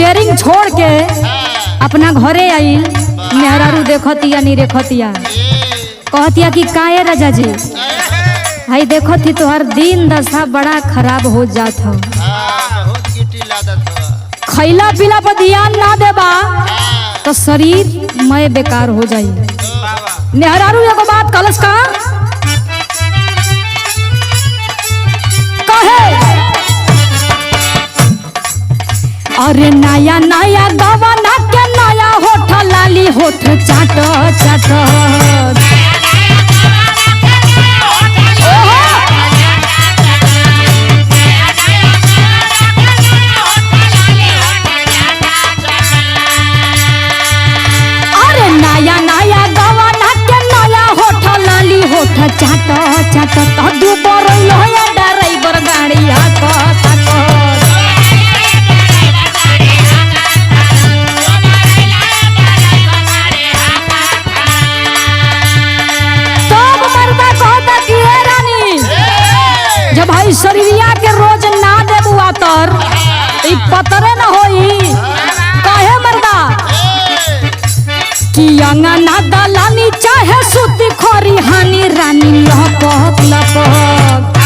Steering छोड़ के अपना घरे आई। मेहरारू देखतिया नहीं देखतिया, कहतिया कि काहे राजा जी भाई देखो थी तोहर दिन दशा बड़ा खराब हो जात हो। खैला पीला पर ध्यान ना देबा तो शरीर मैं बेकार हो जाई। मेहरारू एगो बात कलस का कहे, अरे नया नया गवाना के नया होठ लाली होठ चाट चाट। चाट चाट तो दू बरैल होया ड्राइवर गाड़ी हाको ताको। तब मर्दा कहता कि हे रानी जब भाई शरीरिया के रोज ना देबू आतर ई पतरे न होई। काहे मर्दा कि अंगना दलानी चाहे सुती खोरी हानी रानी लपक लपक।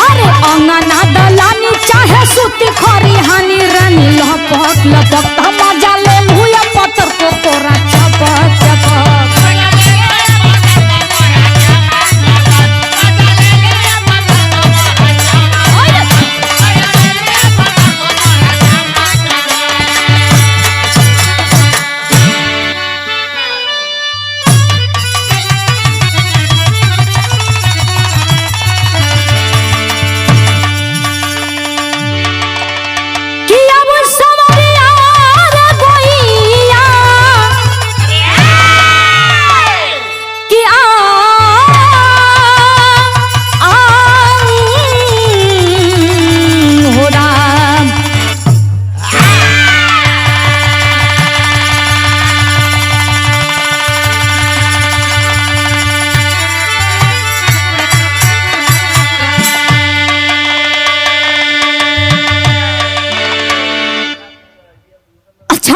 अरे अंगना दलानी चाहे सुती खोरी हानी रानी लपक लपक। मजा ले हुआ पत्थर को कोरा चपक चपक।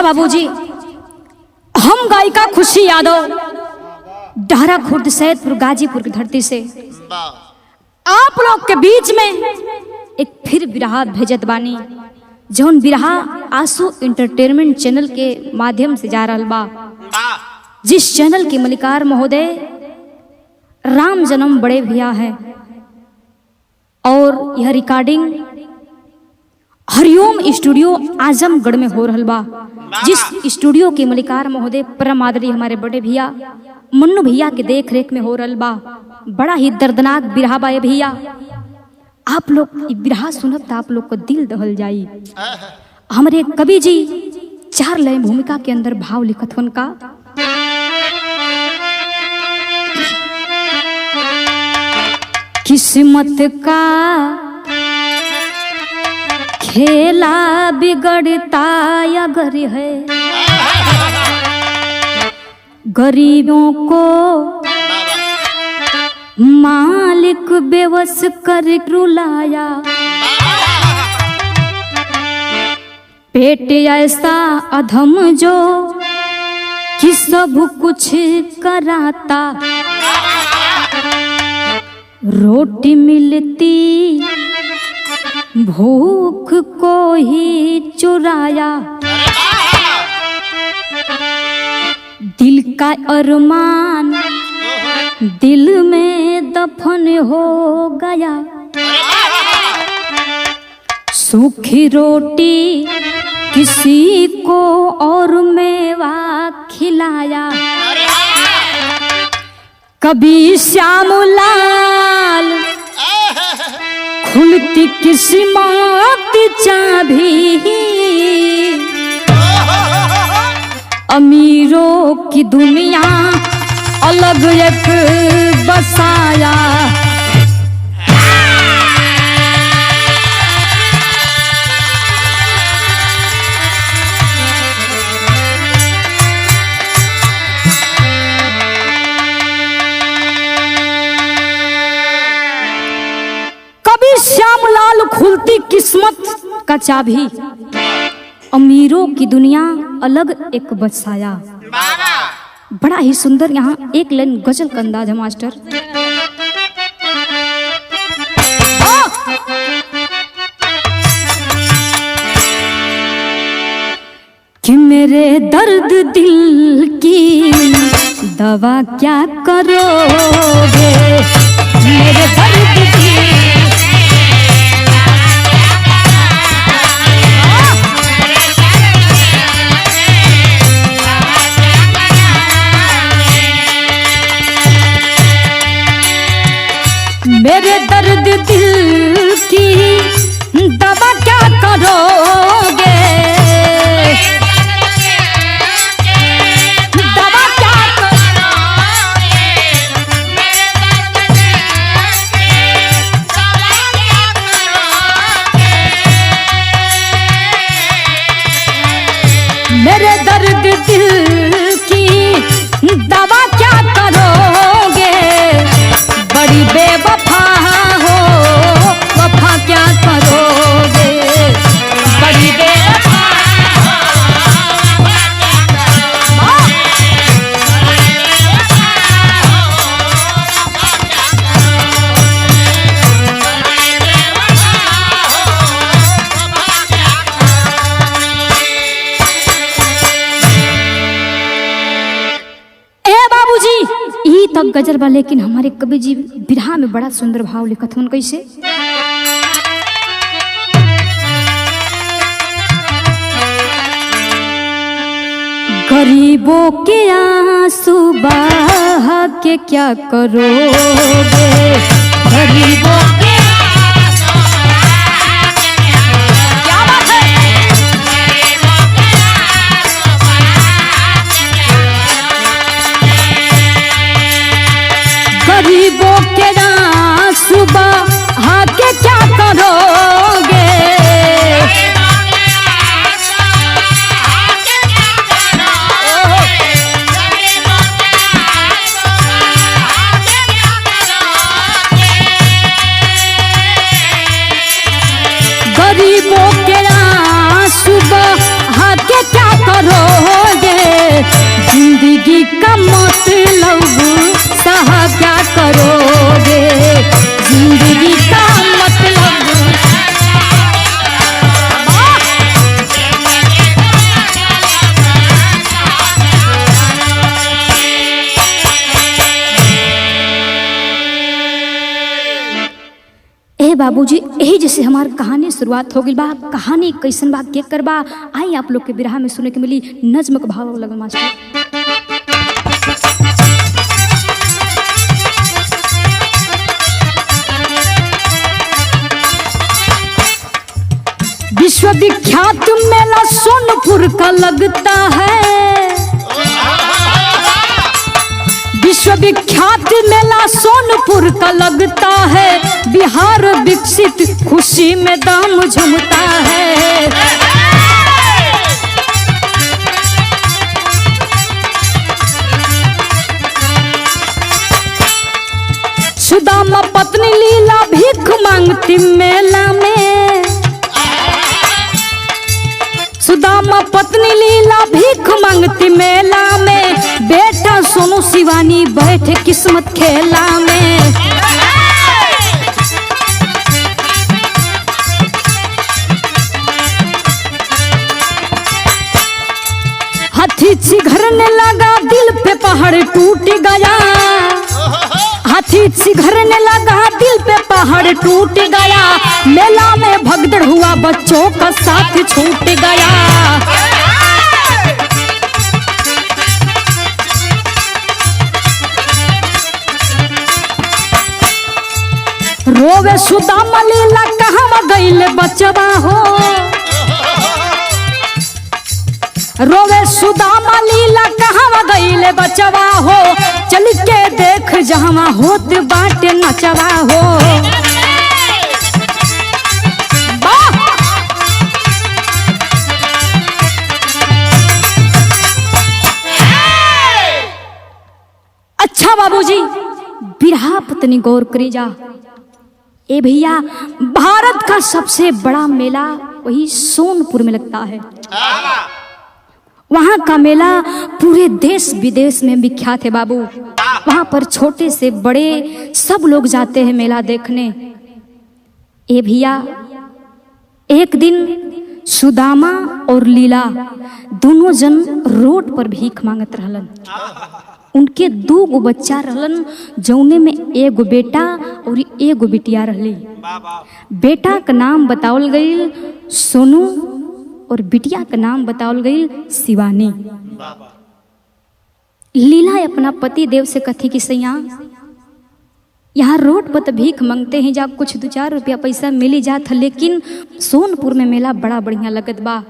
बाबूजी, हम गायिका खुशी यादव डहरा खुर्द सैदपुर गाजीपुर की धरती से आप लोग के बीच में एक फिर बिरहा भेजत बानी, जौन बिरहा आंसू एंटरटेनमेंट चैनल के माध्यम से जा रहल बा। जिस चैनल के मलिकार महोदय राम जन्म बड़े भैया है और यह रिकॉर्डिंग हरिओम स्टूडियो आजमगढ़ में हो रहल बा। जिस स्टूडियो के मलिकार महोदय परम आदरणीय हमारे बड़े भैया मन्नू भैया के देख रेख में हो रहल बा। बड़ा ही दर्दनाक बिरहा बा भैया। आप लोग बिरहा सुनब तो आप लोग को दिल दहल जाई। हमारे कवि जी 4 लय भूमिका के अंदर भाव लिखत हन का, किस्मत का खेला बिगड़ता अगर है, गरीबों को मालिक बेवस कर रुलाया। पेट ऐसा अधम जो कि सब कुछ कराता, रोटी मिलती भूख को ही चुराया। दिल का अरमान दिल में दफन हो गया, सूखी रोटी किसी को और मेवा खिलाया। कभी श्यामलाल खुलती किस्मत चाबी, अमीरों की दुनिया अलग एक बसाया। खुलती किस्मत का चाबी, अमीरों की दुनिया अलग एक बसाया। बड़ा ही सुंदर यहाँ एक लाइन गजल का अंदाज है मास्टर। कि मेरे दर्द दिल की दवा क्या करोगे, मेरे दर्द दिल मेरे दर्द दिल की दवा क्या करोगे, दवा क्या करोगे, मेरे दर्द दिल की दवा क्या करोगे, बड़ी बेवफा हो वफा क्या करोगे, बड़ी बेवफा हो बाबूजी ई तक गजल बा, लेकिन हमारे कवि जी बिरहा में बड़ा सुंदर भाव लिखत हन। कैसे? गरीबों के आंसू बहा के क्या करोगे, गरीबों के गरीबों के आंसू बहा के क्या करोगे, गरीबों के आंसू बहा के क्या करोगे, जिंदगी का मतलब सहा क्या करोगे, जिंदगी का मतलब ए बाबूजी यही जैसे हमार कहानी शुरुआत हो गई बा। कहानी कैसन बा के करबा आई आप लोग के बिरहा में सुने के मिली। नज्म का भाव लगल मास्टर। विश्वविख्यात मेला सोनपुर का लगता है, विश्वविख्यात मेला सोनपुर का लगता है, बिहार विकसित खुशी में दाम झूमता है। सुदामा पत्नी लीला भीख मांगती मेला में, सुदामा पत्नी लीला भीख मांगती मेला में, बेटा सोनू शिवानी बैठे किस्मत खेला में। हाथी छिघरने लगा दिल पे पहाड़ टूट गया, हाथी छिघरने लगा दिल पे पहाड़ टूट गया, मेला में भगदड़ हुआ बच्चों का साथ छूट गया। रोवे सुदामा लीला कहाँ गईले बचवा हो, रोवे सुदामा लीला कहाँ गईले बचवा हो, चल के देख जहाँ होत बाटे नचवा हो। अच्छा बाबूजी बिरहा पत्नी गौर करी जा। ए भैया, भारत का सबसे बड़ा मेला वही सोनपुर में लगता है। वहाँ का मेला पूरे देश विदेश में विख्यात है बाबू। वहाँ पर छोटे से बड़े सब लोग जाते हैं मेला देखने। ए भैया, एक दिन सुदामा और लीला दोनों जन रोड पर भीख मांगत रहलन। उनके 2 बच्चा रहलन, जौने में एगो बेटा और एगो बिटिया रहली। बेटा का नाम बतावल गई सोनू और बिटिया का नाम बतावल गई शिवानी। लीला अपना पति देव से कथी कि सैया, यहाँ रोड पर तो भीख मांगते हैं, जा कुछ 2-4 रुपया पैसा मिली जात, लेकिन सोनपुर में मेला बड़ा बढ़िया लगत बा,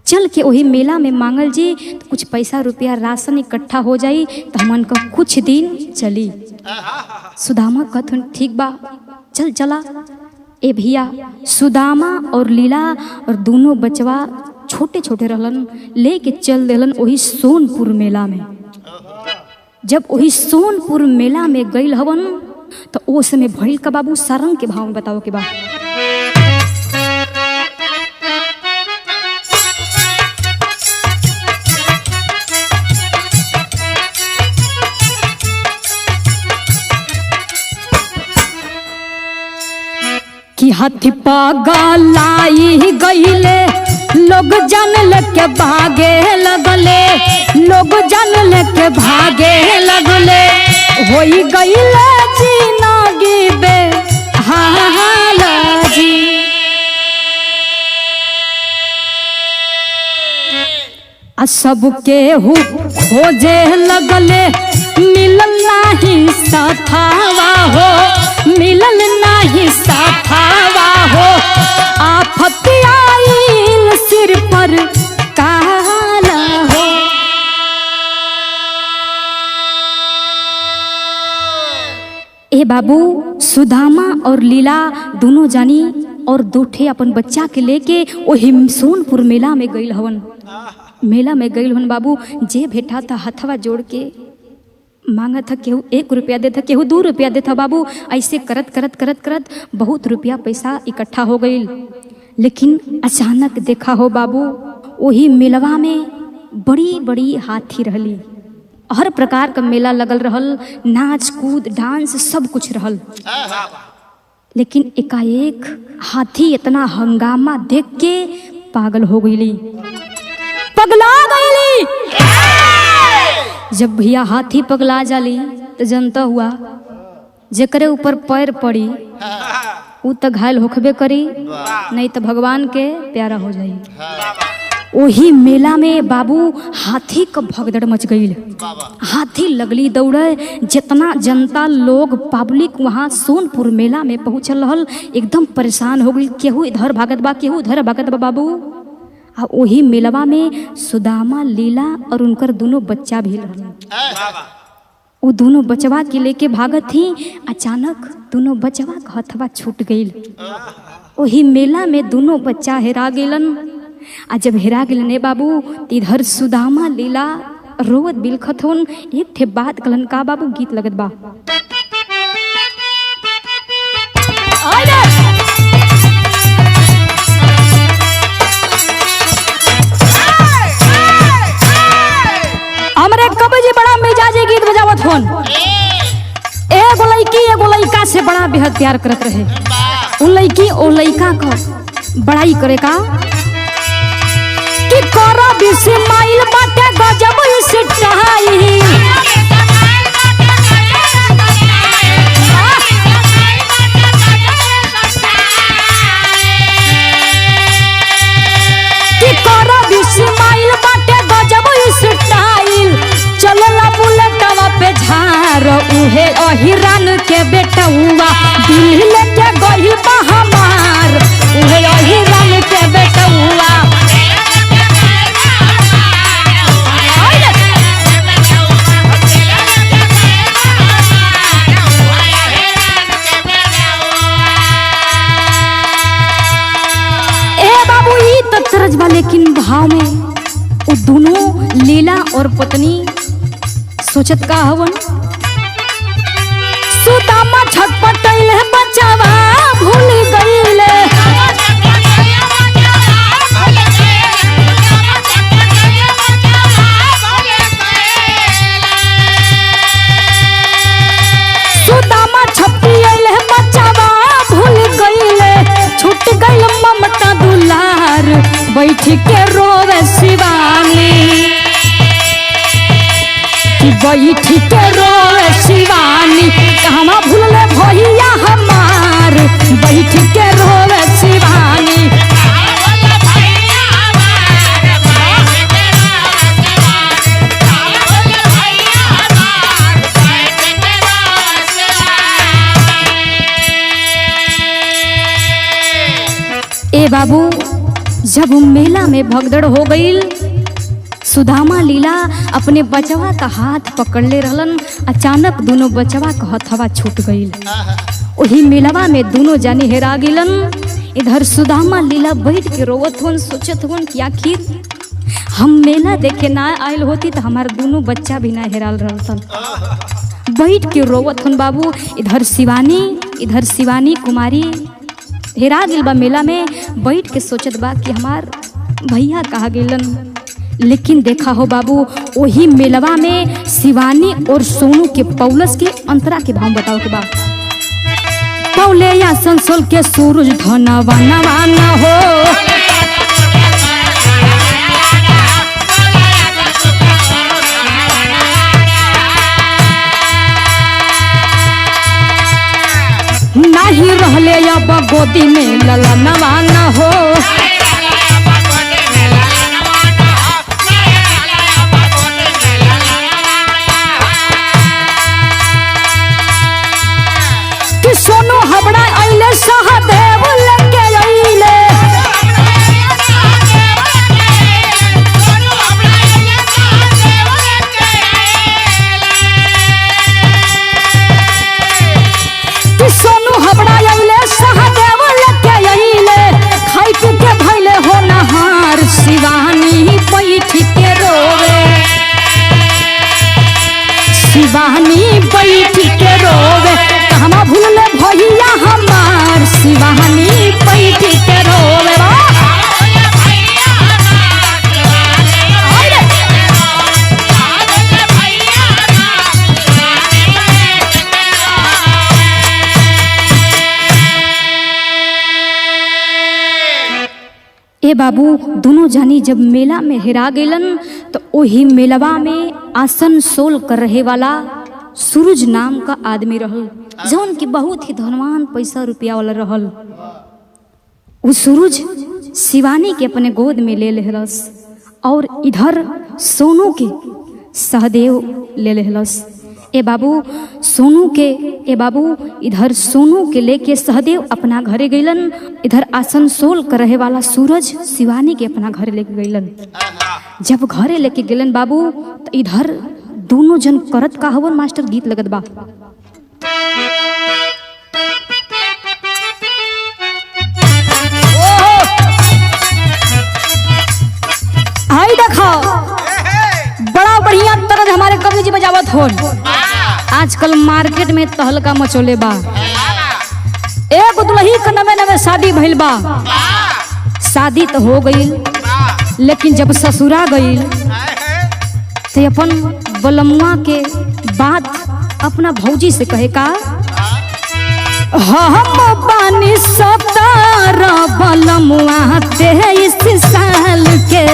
चल के वही मेला में मांगल जी तो कुछ पैसा रुपया राशन इकट्ठा हो जाई तो हमन का कुछ दिन चली। सुदामा कहथन ठीक बा, चल चला। ए भैया, सुदामा और लीला और दोनों बचवा छोटे छोटे रहलन, लेके चल देलन वही सोनपुर मेला में। जब वही सोनपुर मेला में गईल हवन तो ओ समय भइल का बाबू सारंग के भाव में बताओ के बा। कि हाथी पगलाई गईले, लोग जान लेके भागे लगले, लोग जान लेके भागे लगले, होई गईले जिंदगी बेहाल जी। आ सबके हु खोजे लगले, मिलल नाही साथावा हो, मिलल नाही साथावा हो, आफत आइल सिर पर काला हो। ए बाबू, सुदामा और लीला दोनों जानी और दूठे अपन बच्चा के लेके वही सोनपुर मेला में गईल हवन। मेला में गईल हवन बाबू, जे भेटा था हथवा जोड़ के मांगा था, केहू 1 रुपया देता, केहू 2 रुपया देता बाबू। ऐसे करत करत करत करत बहुत रुपया पैसा इकट्ठा हो गई। लेकिन अचानक देखा हो बाबू, वही मेलवा में बड़ी बड़ी हाथी रहली, हर प्रकार का मेला लगल रहल, नाच कूद डांस सब कुछ रहल। लेकिन एकाएक हाथी इतना हंगामा देख के पागल हो गईली, पगला गईली। जब भैया हाथी पगला जाली तो जनता हुआ जेकरे ऊपर पैर पड़ी उ तो घायल होखबे करी, नहीं तो भगवान के प्यारा हो जाई। वही मेला में बाबू हाथी का भगदड़ मच गई। हाथी लगली दौड़े, जितना जनता लोग पब्लिक वहाँ सोनपुर मेला में पहुँचल रहल एकदम परेशान हो गई। केहू इधर भागत बा, केहू उधर भागत बा बाबू। आ वही मेलवा में सुदामा, लीला और उनकर दोनों बच्चा भी रहल। वो दोनों बचवा के लेके भागत थी, अचानक दोनों बचवा का हथवा छूट गई। वही मेला में दोनों बच्चा हेरा गेलन। आ जब हेरा गेलन ने बाबू, इधर सुदामा लीला रोवत बिलखत होन। एक ठे बात कलन का बाबू, गीत लगत बा। हमरे कभी जी बड़ा मिजाजी गीत बजावत होन। एगो लड़का से बड़ा बेहद प्यार करत रहे। उ लड़की ओ लड़का का बड़ाई करे का कि करो बिस्माइल बाटे गजब स्टाइल। कि करो बिस्माइल बाटे गजब स्टाइल। चलला बुलेटवा पे झार, उहे अहिरान के बेटउआ दिल लेके गइल बा हमार। उहे अहिरान के बेटउआ तरजबा। लेकिन भाव में वो दोनों लीला और पत्नी सोचत का हवन, सुदामा छटपटैल बचावा बैठ के रोवे शिवानी, बैठ के रोवे शिवानी, कहवा भूलले भैया हमार, बैठ के रोवे शिवानी। ए बाबू, जब मेला में भगदड़ हो गई, सुदामा लीला अपने बचवा का हाथ पकड़ ले रहलन। अचानक दोनों बचवा का हथवा छूट गई। वही मेलवा में दोनों जाने हेरा गिलन। इधर सुदामा लीला बैठ के रोवत हुन, सोचत हुन कि आखिर हम मेला देखे ना आयल होती तो हमारे दोनों बच्चा भी ना हेराल रहलन। बैठ के रोवत हुन बाबू। इधर शिवानी कुमारी हेरा गिल बा मेला में, बैठ के सोचत बा कि हमार भैया कहाँ गिलन। लेकिन देखा हो बाबू, वही मेलवा में शिवानी और सोनू के पौलस के अंतरा के भाव बताओ के बा। पौले या संसोल के सूरज धनवा नवाना हो, नहीं रहले अब गोदी में ललनवा न हो। कि सोनू हबड़ा अइले सहदेव लेके अइले, कि सोनू हबड़ा अइले सहदेव लेके अइले, खाई पी के भइले हो नहार। शिवानी बैठ के रोवे, शिवानी बैठ के रोवे, कहवा भूलले भैया हमार। शिवानी बैठ के रोवे बा। ए बाबू, दोनों जानी जब मेला में हेरा गेलन तो वही मेलवा में आसनसोल कर रहे वाला सूरज नाम का आदमी रहल, जौन की बहुत ही धनवान पैसा रुपया वाला रहल। वो सूरज शिवानी के अपने गोद में ले लेहलस और इधर सोनू के सहदेव ले लेहलस। ए बाबू इधर सोनू के लेके सहदेव अपना घरे गईलन। इधर आसनसोल कर रहे वाला सूरज शिवानी के अपना घरे लेके गईलन। जब घरे लेके गेलन बाबू तो इधर दोनों जन करत का हवन मास्टर गीत लगत बा। आई देखो बड़ा बढ़िया तरह हमारे कवि जी बजावत हो। आजकल मार्केट में तहलका मचोले बा। एक दुल्ही का नवे शादी भइल बा। शादी तो हो गई, लेकिन जब ससुरा गई तो अपन बलमुआ के बात अपना भौजी से कहे का, हम पानी 17 बलमुआ 23 साल के।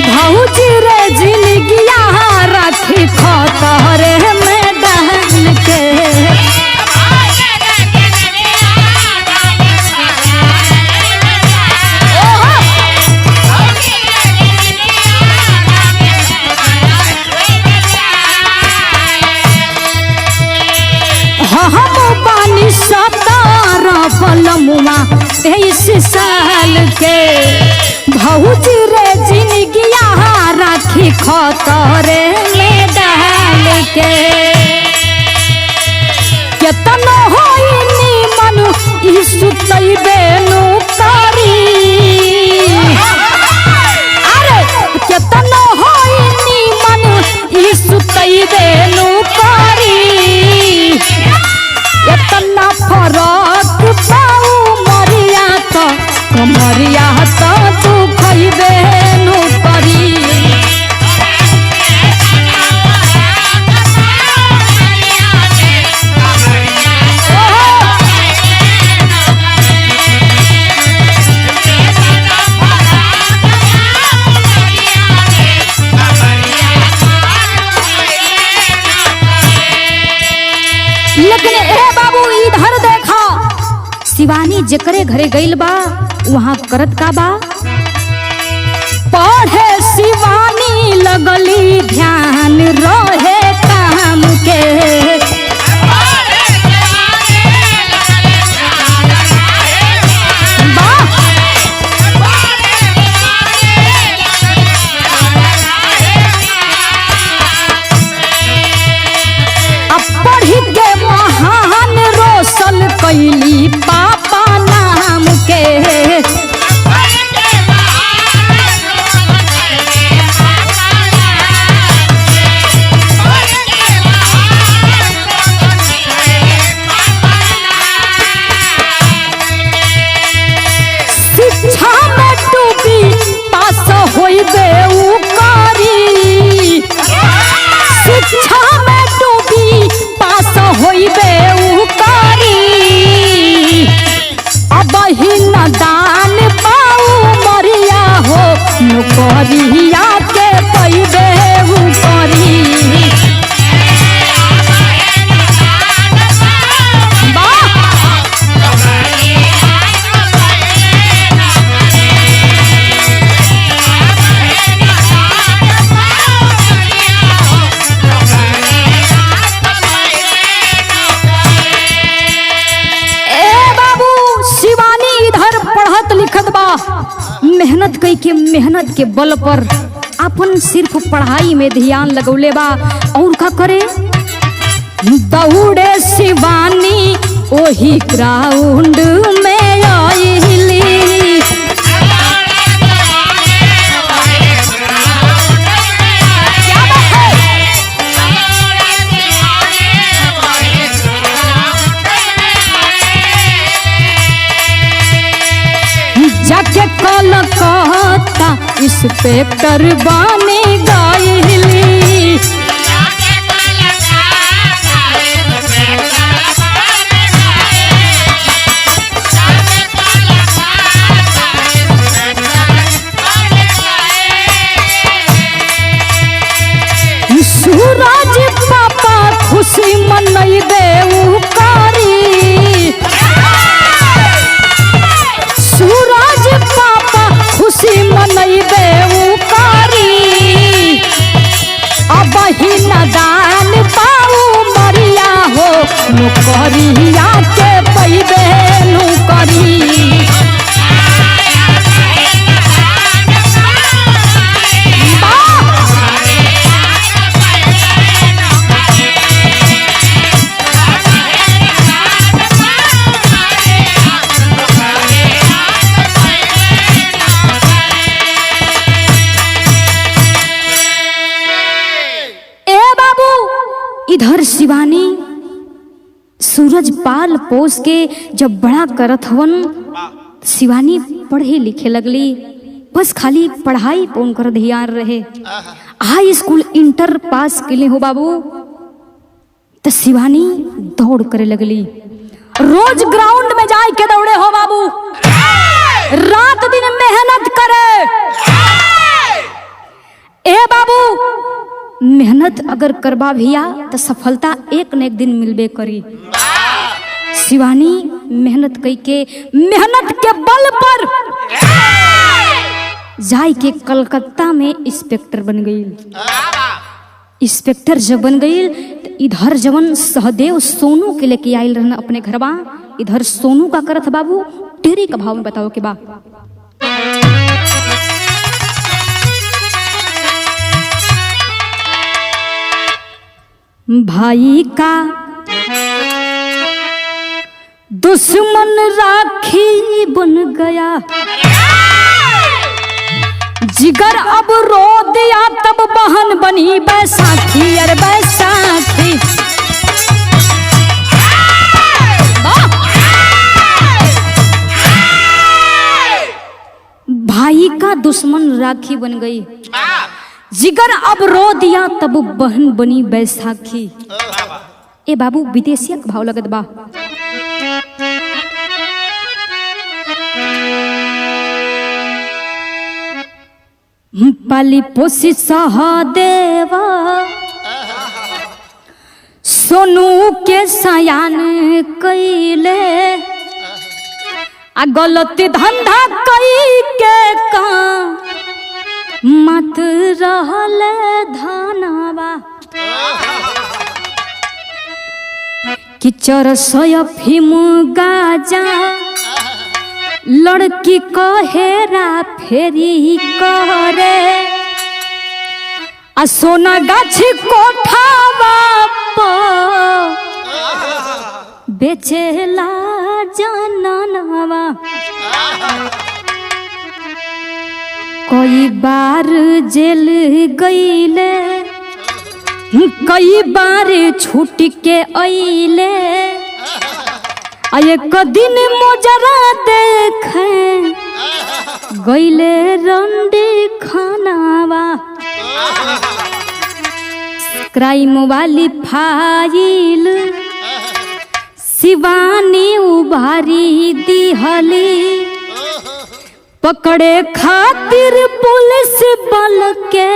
भौजी रे जिंदगिया राखी खतरे में डाल के। हम पानी 17 बलमुआ 23 साल के। भौजी रे जिंदगिया राखी खतरे में डाल के। केतनो होई निमन ई सुतइबे नु करी। अरे केतनो होई निमन ई सुतइबे नु करी। इतना फरक पाऊ मरिया तो कमरिया तो तू खइबे लेकिन ए बाबू इधर देखा, शिवानी जकरे घरे गइल बा वहां करत का बा, पढ़े शिवानी लगली ध्यान रहे काम के। कैली पापा नाम के, शिक्षा में डूबी पास होइबे उ करी, शिक्षा में डूबी पास होइबे उ करी, अब ही न दान पाऊ मरिया हो नौकरिया के पैबे ऊपरी। मेहनत कई के, मेहनत के बल पर अपन सिर्फ पढ़ाई में ध्यान लगौले बा और का करे, दौड़े शिवानी ओही ग्राउंड में आइली, जाके कलकत्ता इंस्पेक्टर बने गइली, सूरज पापा खुशी मनैबे उ करी, सूरज पापा खुशी मनैबे उ करी, अब ही न दान पाऊ मरिया हो नौकरिया के पैबे नौकरी। इधर शिवानी सूरज पाल पोस के जब बड़ा करत हवन, शिवानी पढ़े लिखे लगली, बस खाली पढ़ाई पर उनकर ध्यान रहे। हाई स्कूल इंटर पास के लिए हो बाबू, तो शिवानी दौड़ करे लगली, रोज ग्राउंड में जाए के दौड़े हो बाबू, रात दिन मेहनत करे। ए बाबू मेहनत अगर करबा भैया तो सफलता एक न एक दिन मिलबे करी। शिवानी मेहनत कई के, मेहनत के बल पर जाई के कलकत्ता में इंस्पेक्टर बन गई। इंस्पेक्टर जब बन गई तो इधर जवन सहदेव सोनू के लेके आयल रहना अपने घरवा, इधर सोनू का करत बाबू टेरी का भाव में बताओ के बा, भाई का दुश्मन राखी बन गया, जिगर अब रो दिया तब बहन बनी बैसाखी, अरे बैसाखी। भाई का दुश्मन राखी बन गई, जिगर अब रो दिया तब बहन बनी बैसाखी। ए बाबू विदेशिया का भाव लगत बा, पाली पोसी सहदेवा सोनू के सयान कैले आ गलत धंधा कई के का मत रहले धनवा कि चरसय फिम गाजा लड़की कहेरा फेरी करे आ सोना गाछी कोठावा बेचेला जननवा कई बार जेल गईले कई बार छूट के अइले आ एक दिन मोजरा देखे गईले रंडी खानावा क्राइम वाली फाइल शिवानी उभारी दिहली पकड़े खातिर पुलिस बल के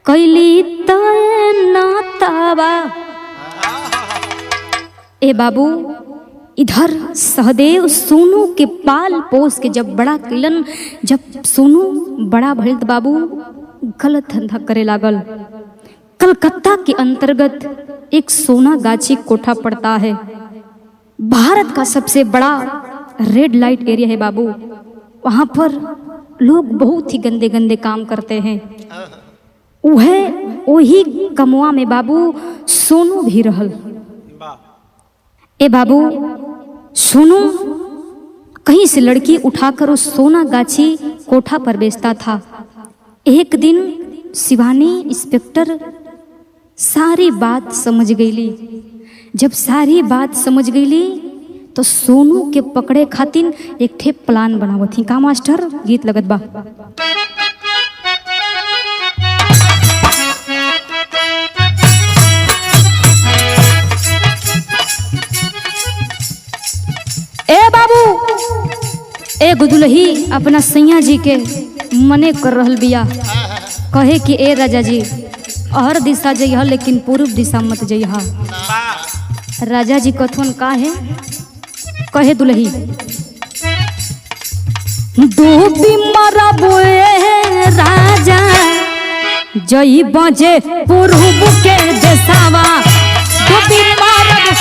कैली तैनातवा। ए बाबू इधर सहदेव सोनू के पाल पोस के जब बड़ा किलन, जब सोनू बड़ा भइल बाबू गलत धंधा करे लागल। कलकत्ता के अंतर्गत एक सोना गाछी कोठा पड़ता है, भारत का सबसे बड़ा रेड लाइट एरिया है बाबू। वहां पर लोग बहुत ही गंदे गंदे काम करते हैं। वही कमवा में बाबू सोनू भी रहल। ए बाबू सोनू कहीं से लड़की उठाकर उस सोना गाछी कोठा पर बेचता था। एक दिन शिवानी इंस्पेक्टर सारी बात समझ गईली। जब सारी बात समझ गईली तो सोनू के पकड़े खातिर एक ठे प्लान बनावत थी। का मास्टर गीत लगत बा। ए बाबू ए गुदुलही अपना सैया जी के मने कर रहल बिया, कहे कि ए राजा जी हर दिशा जइहा लेकिन पूर्व दिशा मत जइहा। राजा जी कथन का है, कहे दुलही डूबी मरबे राजा जई बजे पूर्व के देसावा। डूबी मरबे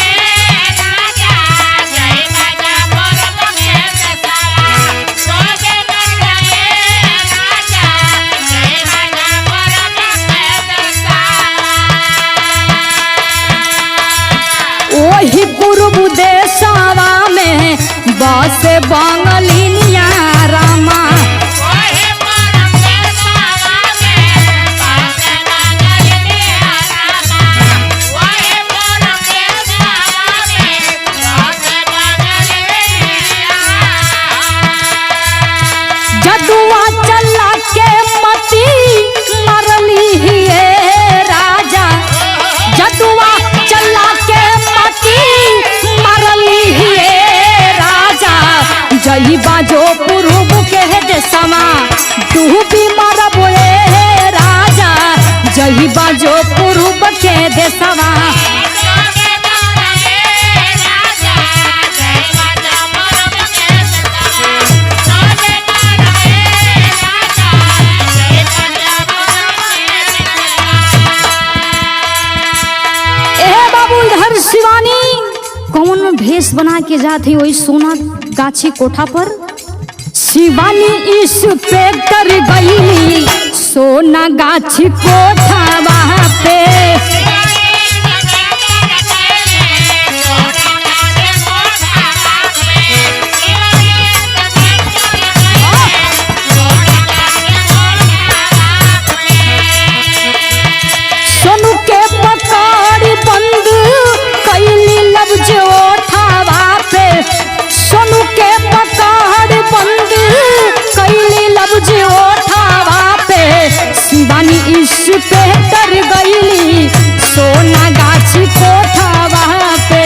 वही पूर्व देशवा में बस बंगलिनिया रामा। जदुआ चला के मती मरली है राजा। जदुआ चला के मती मरली है राजा। जही बाजो पूर्व के देशवा डूबी मरबो राजा। जही बाजो पूर्व के देशवा। शिवानी कौन भेष बना के जाती वही सोना गाछी कोठा पर। शिवानी इंस्पेक्टर गई सोना गाछी कोठा वहां पे। सोनू के पकड़ बंद कैली लफ्ज ओठावा पे। सोनू के पकड़ बंद कैली लफ्ज ओठावा पे। शिवानी इंस्पेक्टर गईली सोना गाछी कोठावा पे।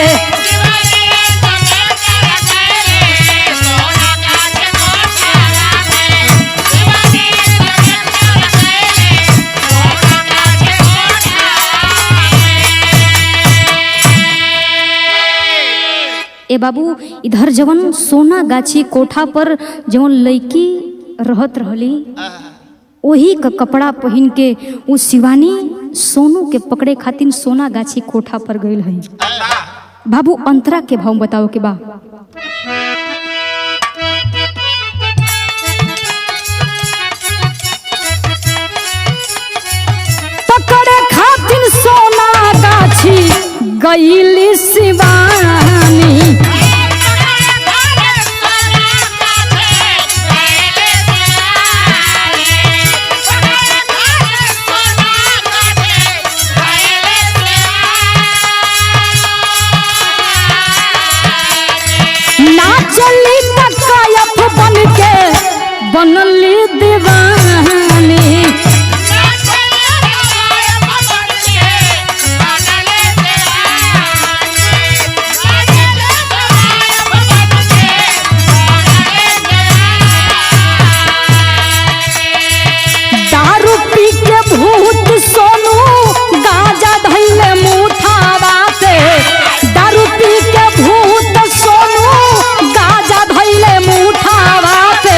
ए बाबू इधर जवन सोना गाछी कोठा पर जवन लड़की रहत रहली वही का कपड़ा पहन के वो शिवानी सोनू के पकड़े खातिर सोना गाछी कोठा पर गई है। बाबू अंतरा के भाव बताओ के बा। पकड़े खातिर सोना गाछी गईली शिवानी चली तकायफ बन के बनली दीवानी दारू पी के भूत सोनू गाजा धैले मुठावा पे दारू पी के भूत सोनू गाजा धैले मुठावा पे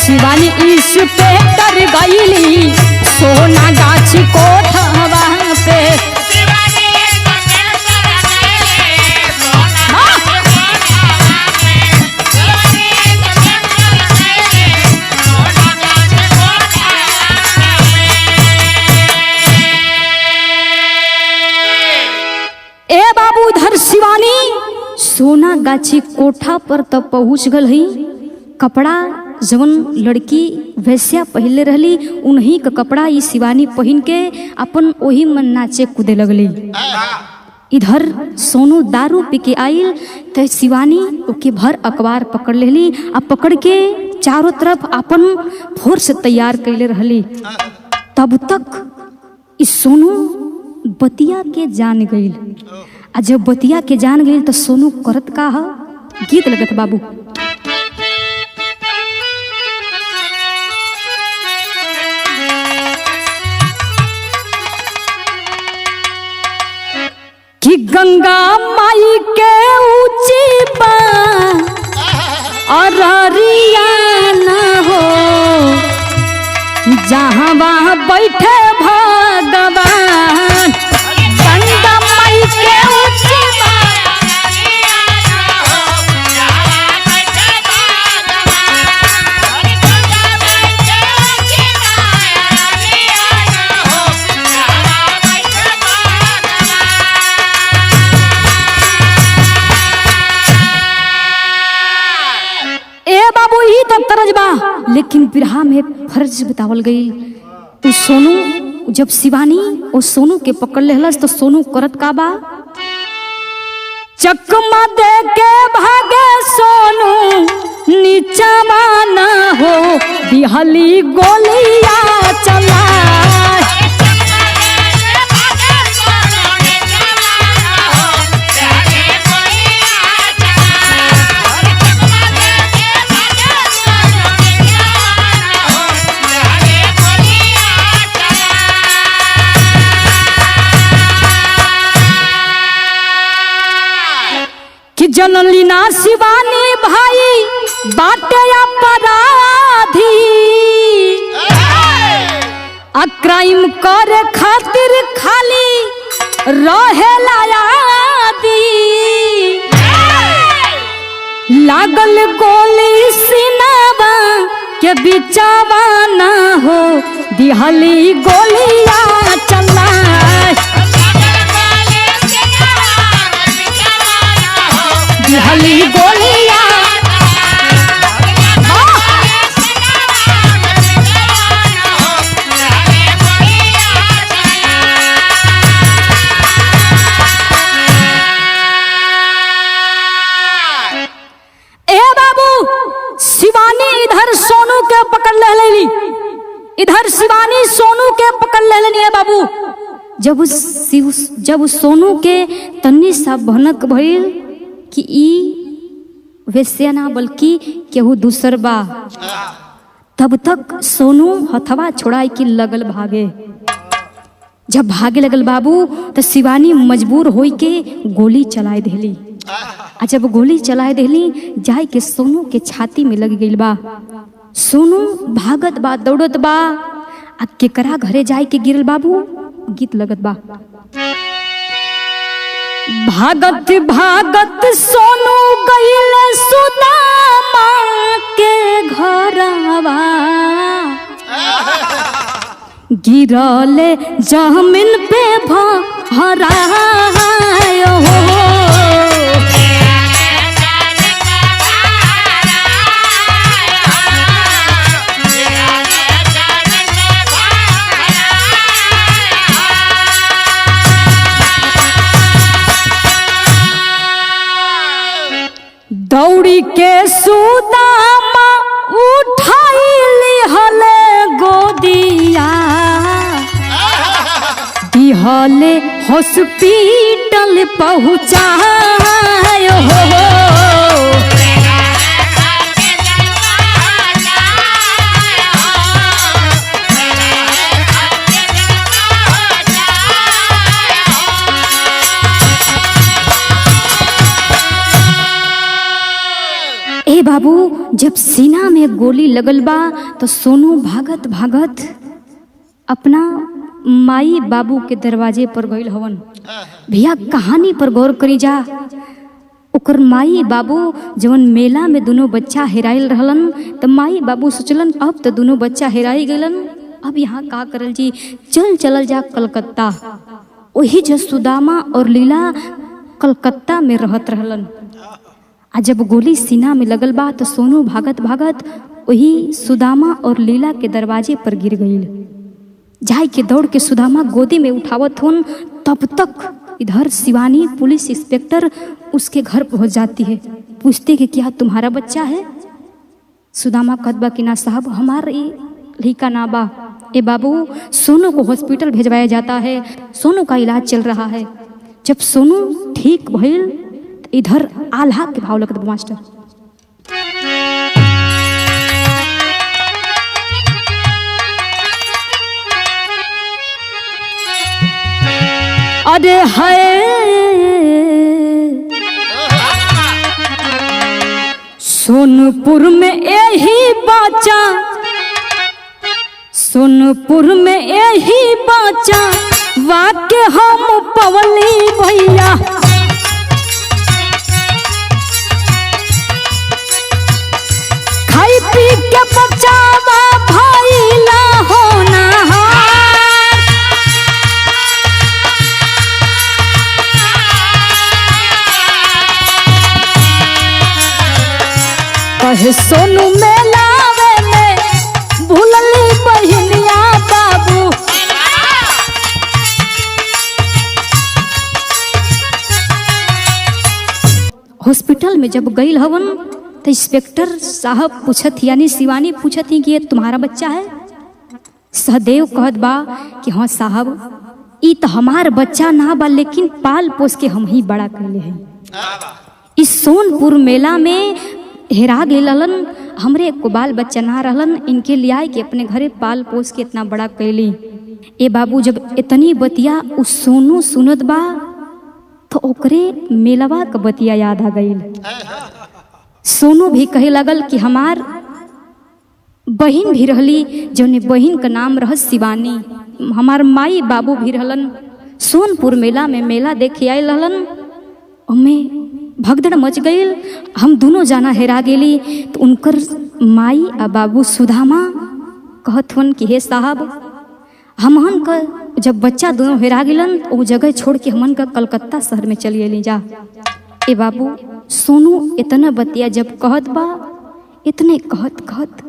शिवानी इस पे डर गईली सोना गाछी कोठावा पे ए बाबू उधर शिवानी सोना गाछी कोठा पर तब पहुंच गल ही। कपड़ा जवन लड़की वैस्या पहले रहली उन्हीं का कपड़ा ई शिवानी पहन के अपन वही मन नाचे कूदे लगली। इधर सोनू दारू पी के आइल तो शिवानी ओके भर अखबार पकड़ लेली आ पकड़ के चारों तरफ अपन फोर्स तैयार कैले रहली। तब तक इस सोनू बतिया के जान गई। आ जब बतिया के जान गई तो सोनू करत का है गीत लगत बाबू। कि गंगा माई के ऊंची बा अररिया ना हो जहाँ वहाँ बैठे भगवान गंगा माई के ऊंची बा तरजबा लेकिन बिरहा में फर्ज बतावल गई। तो सोनू जब शिवानी और सोनू के पकड़ लेहलस तो सोनू करत का बा चकमा दे के भागे सोनू नीचा ना हो दिहली गोलियां चला जनली ना शिवानी भाई बाटे अपराधी आ क्राइम करे खातिर खाली रहेला यादी लागल गोली सीनावा के बिचावा ना हो दिहली गोलियां चला दिहली गोलियां ए बाबू शिवानी इधर सोनू के पकड़ लेली इधर शिवानी सोनू के पकड़ लेनी है बाबू। जब सोनू के तन्नी सा भनक भइल कि ई वैश्या ना बल्कि केहू दूसर बा तब तक सोनू हथवा छोड़ाई के लगल भागे। जब भागे लगल बाबू तो शिवानी मजबूर होई के गोली चलाए देली। आ जब गोली चलाए देली जाय के सोनू के छाती में लग गई बा। सोनू भागत बा दौड़त बा आ केकरा घरे जाय के गिरल बाबू गीत लगत बा। भागत भागत सोनू गईल सुदामा के घरवा गिरले जमीन पे भरायो हो। दौड़ी के सुदामा उठाइली हले गोदिया दिहले हॉस्पिटल पहुँचायो हो। ए बाबू जब सीना में गोली लगल बा तो सोनू भागत भागत अपना माई बाबू के दरवाजे पर गईल हवन। भैया कहानी पर गौर करी जा। ओकर माई बाबू जवन मेला में दोनों बच्चा हेराइल रहलन तो माई बाबू सोचलन अब तो दोनों बच्चा हेराई गलन, अब यहाँ का करल जी, चलल जा कलकत्ता। वही जो सुदामा और लीला कलकत्ता में रहत रहलन। आ जब गोली सीना में लगल बा तो सोनू भागत भागत वही सुदामा और लीला के दरवाजे पर गिर गई। जाय के दौड़ के सुदामा गोदी में उठावत होन, तब तक इधर शिवानी पुलिस इंस्पेक्टर उसके घर पहुंच जाती है। पूछते कि क्या तुम्हारा बच्चा है? सुदामा कहत कि ना साहब हमार लड़का ना बा। ए बाबू सोनू को हॉस्पिटल भेजवाया जाता है, सोनू का इलाज चल रहा है। जब सोनू ठीक भइल इधर आल्हा के भाव लगत मास्टर। अरे हाय सोनपुर में यही बच्चा, सोनपुर में यही बच्चा वाके हम पवली भैया। खाई पी के बचावा भइला होना कहे सोनू मेलावे में भूलली बहिनिया बाबू। हॉस्पिटल में जब गई हवन तो इंस्पेक्टर साहब पूछत यानी शिवानी पूछत ही कि ये तुम्हारा बच्चा है? सहदेव कहत बा कि हाँ साहब ई तो हमार बच्चा ना बा, लेकिन पाल पोस के हम ही बड़ा कैले हैं। इस सोनपुर मेला में हेरा गेलन, हमरे को बाल बच्चा ना रहलन, इनके लिया के अपने घरे पाल पोस के इतना बड़ा कैली। ए बाबू जब इतनी बतिया उस सोनू सुनत बा तो ओकरे मेलवा का बतिया याद आ गई। सोनू भी कहे लगल कि हमार बहन भी रहली, जौने बहन का नाम रह शिवानी। हमार माई बाबू भी रहलन, सोनपुर मेला में मेला देखे आए रहलन। हमें भगदड़ मच गई, हम दोनों जाना हेरा गेली। तो उनकर माई आ बाबू सुदामा कहत हन कि हे साहब हमन का जब बच्चा दोनों हेरा गेलन वो जगह छोड़ के हमन का कलकत्ता शहर में चली अली जा। ए बाबू सोनू इतना बतिया जब कहत बा, इतने कहत कहत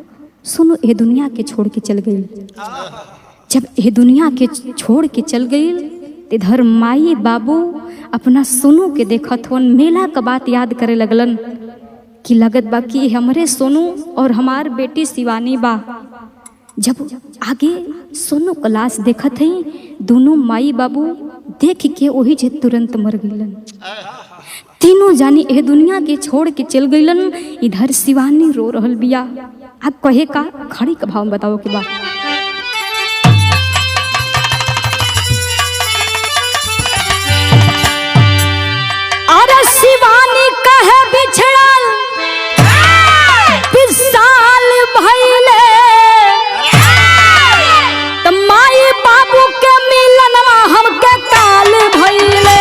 सोनू ये दुनिया के छोड़ के चल गई। जब ये दुनिया के छोड़ के चल गई इधर माई बाबू अपना सोनू के देखत होन, मेला का बात याद करे लगलन कि लगत बा कि हमरे सोनू और हमार बेटी शिवानी बा। जब आगे सोनू का लाश देखत है, दोनों माई बाबू देख के वही जे तुरंत मर गईलन। तीनों जानी ए दुनिया के छोड़ के चल गईलन। इधर शिवानी रो रहल बिया। आ कहे का खड़ी का भाव बताओ के बा। अरे शिवानी रहे बिछड़ल विशाल भइले त माई बाबू के मिलनवा हमके काल भइले।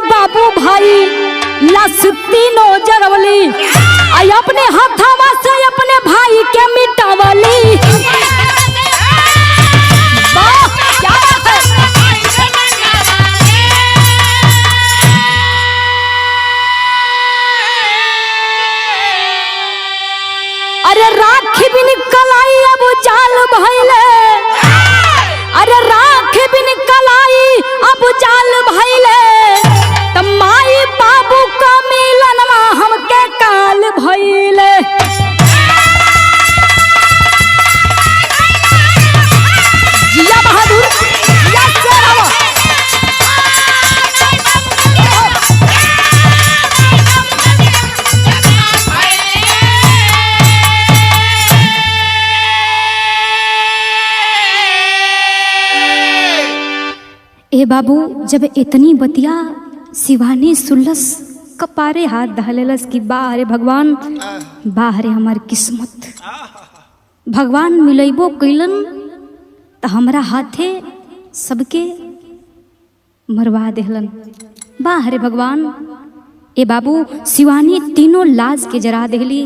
बाबू भाई लाश तीनों जरवली आई अपने हाथवा से अपने भाई के मिटावली। अरे राखी भी निकल आई अब जाल भइले, अरे राखी भी निकल आई अब जाल भइले माई बाबू का मिलनवा हमके काल भइले। जिया बहादुर जिया शेरवा। ए बाबू जब इतनी बतिया शिवानी सुलस कपारे हाथ धलेलस कि बाहरे भगवान बाहरे हमार किस्मत भगवान मिलैबो कैलन त हमरा हाथे सबके मरवा देहलन। बाहरे भगवान ए बाबू शिवानी तीनों लाश के जरा देहली।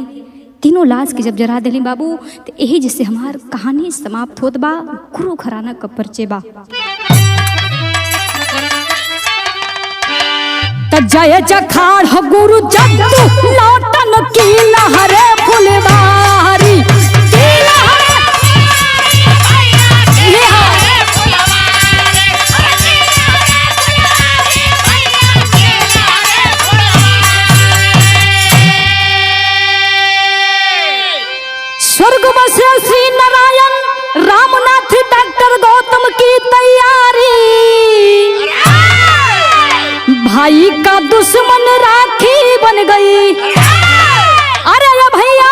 तीनों लाश के जब जरा देहली बाबू तो यही जैसे हमार कहानी समाप्त होत बा। गुरु घराना का परिचय बा। जय जखाड़ हो गुरु जद्दू लौटन की लहरे फुलवारी की लहरे स्वर्ग बसे श्री नारायण रामनाथ डॉक्टर गौतम की तैयारी। भाई का दुश्मन राखी बन गई। अरे भैया